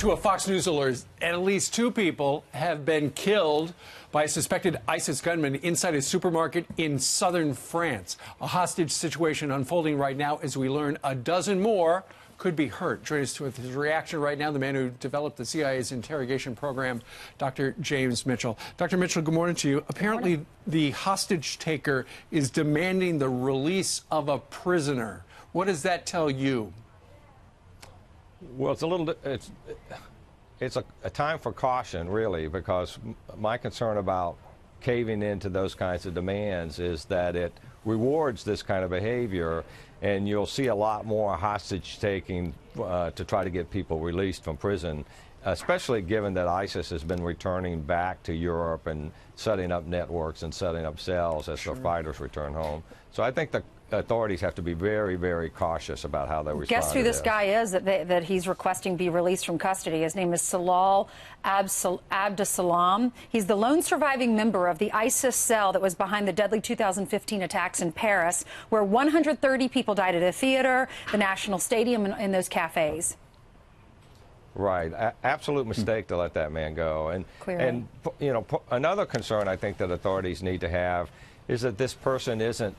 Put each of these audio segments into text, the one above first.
to a Fox News alert. At least 2 people have been killed by a suspected ISIS gunman inside a supermarket in southern France. A hostage situation unfolding right now as we learn a dozen more could be hurt. Join us with his reaction right now, the man who developed the CIA's interrogation program, Dr. James Mitchell. Dr. Mitchell, good morning to you. Apparently, the hostage taker is demanding the release of a prisoner. What does that tell you? Well, it's a time for caution, really, because my concern about caving into those kinds of demands is that it rewards this kind of behavior, and you'll see a lot more hostage taking to try to get people released from prison, especially given that ISIS has been returning back to Europe and setting up networks and setting up cells as their fighters return home. So I think the authorities have to be very, very cautious about how they respond. Guess who this guy is that he's requesting be released from custody? His name is Salal Abdeslam. He's the lone surviving member of the ISIS cell that was behind the deadly 2015 attacks in Paris, where 130 people died at a theater, the National Stadium, and those cafes. Right. Absolute mistake to let that man go. And you know, another concern I think that authorities need to have is that this person isn't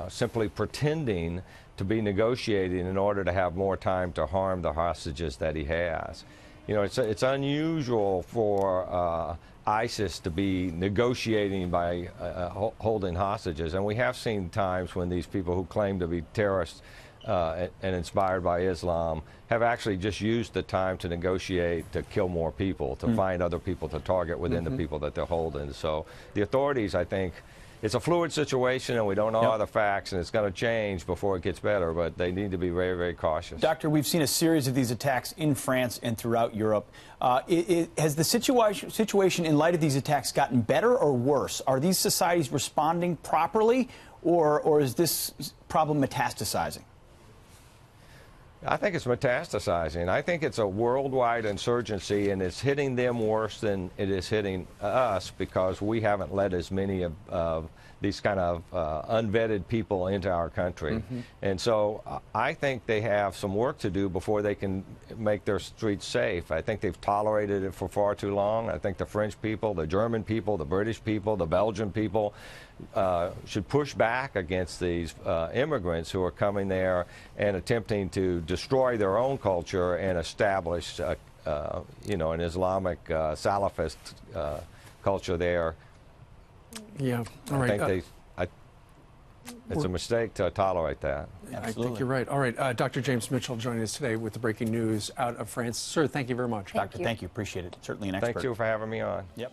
simply pretending to be negotiating in order to have more time to harm the hostages that he has. You know, it's unusual for ISIS to be negotiating by holding hostages, and we have seen times when these people who claim to be terrorists and inspired by Islam have actually just used the time to negotiate to kill more people, to find other people to target within the people that they're holding. So the authorities, I think, it's a fluid situation, and we don't know all the facts, and it's going to change before it gets better, but they need to be very, very cautious. Doctor, we've seen a series of these attacks in France and throughout Europe. Has the situation in light of these attacks gotten better or worse? Are these societies responding properly, or is this problem metastasizing? I think it's metastasizing. I think it's a worldwide insurgency, and it's hitting them worse than it is hitting us because we haven't let as many of these kind of unvetted people into our country. And so I think they have some work to do before they can make their streets safe. I think they've tolerated it for far too long. I think the French people, the German people, the British people, the Belgian people should push back against these immigrants who are coming there and attempting to destroy their own culture and establish, you know, an Islamic Salafist culture there. Yeah, all right. I think it's a mistake to tolerate that. Absolutely. I think you're right. All right, Dr. James Mitchell joining us today with the breaking news out of France. Sir, thank you very much. Doctor, thank you. Appreciate it. Certainly an expert. Thank you for having me on. Yep.